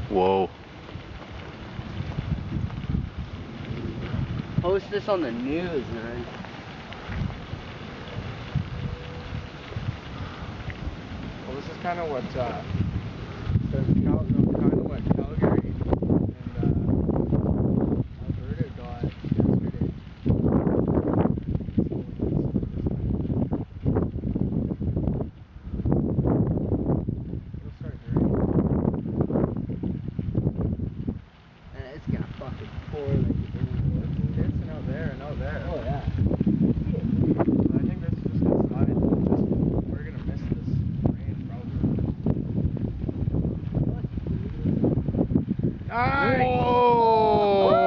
Whoa. Post this on the news, man. Well, this is kind of what Calgary and Alberta got yesterday. It'll start to rain. And it's gonna fucking pour like it is. It's dancing out there and out there. Oh yeah. But I think this is just gonna slide. We're gonna miss this rain probably. Nice! Whoa!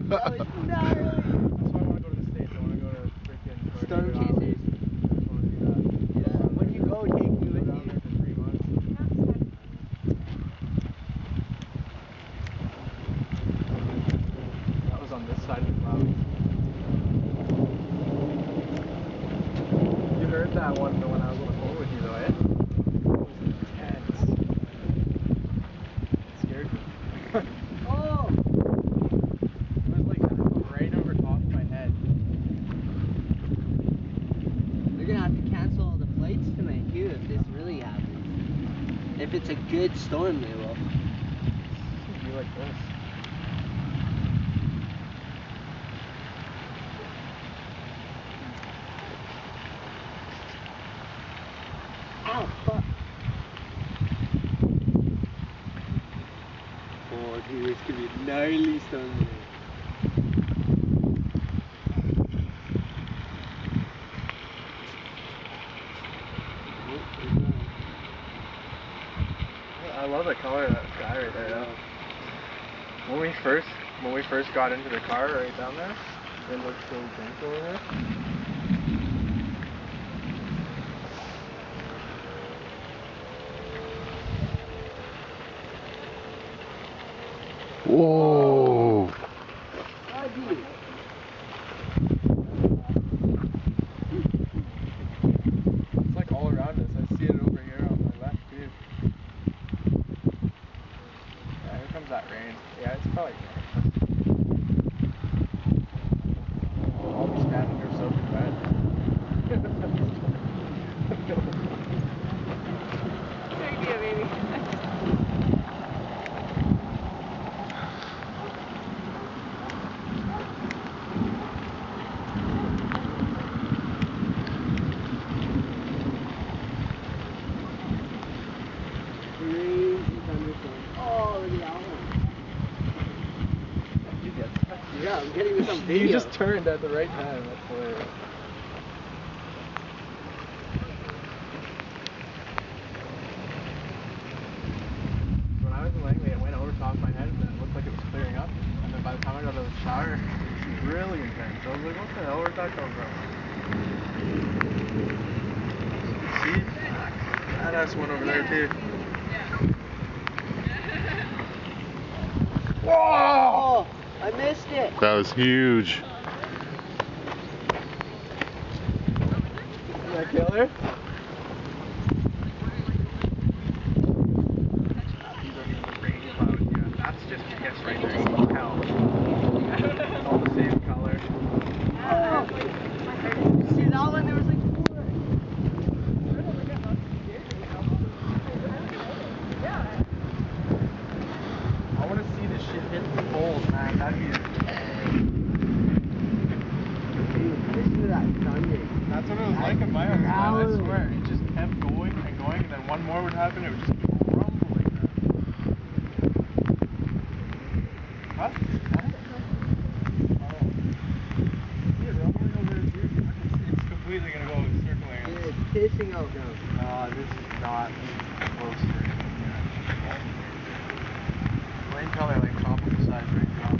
That was gnarly. That's why I want to go to the States. I want to go to freaking Storm chasers. Yeah. When you go, take me with down you. there for 3 months. That was on this side of the clouds. You heard that one when I was on the phone with you though, eh? It was intense. It scared me. Oh! It was like right over top of my head. They're gonna have to cancel all the flights tonight too if this really happens. If it's a good storm, they will. It's gonna be like this. Ow, fuck. Oh, dude, it's gonna be a gnarly storm today. I love the color of that sky right there though. When we first got into the car right down there, it looked so pink over there. Whoa! Oh, dude. It's like all around us. I see it over here on my left too. Yeah, here comes that rain. Yeah, it's probably I'll be standing here soaking wet. Good idea, baby. Crazy thunderstorm. Oh, look at that one. You get Yeah, I'm getting this on video. You just turned at the right time. That's hilarious. When I was in Langley, it went over top of my head and it looked like it was clearing up. And then by the time I got out of the shower, it was really intense. I was like, what the hell? Where'd that come from? See? Badass one over there too. Whoa! I missed it. That was huge. Did I kill her? That's just piss right there. You can tell. It's all the same color. Oh. See that one? There was like four. I want to see this shit hit the poles, man. That'd be. Dude, listen to that thunder. That's what it was like in my house, man. I swear. It just kept going and going, and then one more would happen, it would just keep rumbling. Huh? Yeah, rumbling over there too. It's completely gonna go circling. Dude, it's pissing out now. This is not close to anything yet. Rain color like tropical size right now.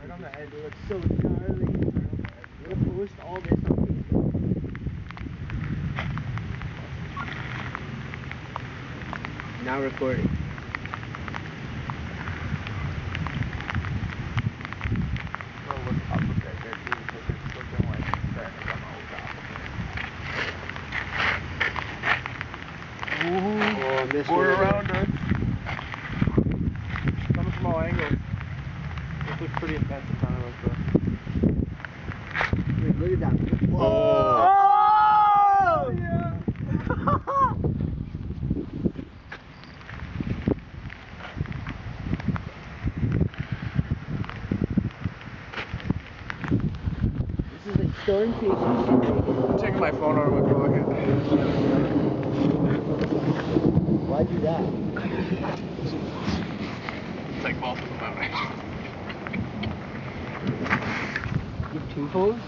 Right on the edge. It looks so gnarly. I'm gonna post all this on Facebook. Now recording. Look up, look right there. this Or way. around us. Coming from all angles. This looks pretty intense in front of us, though. Dude, look at that. Oh. Oh! Yeah! This is like storm chasing shit right I'm here. taking my phone out of my pocket. Why do that? Take both of them out. You have two phones?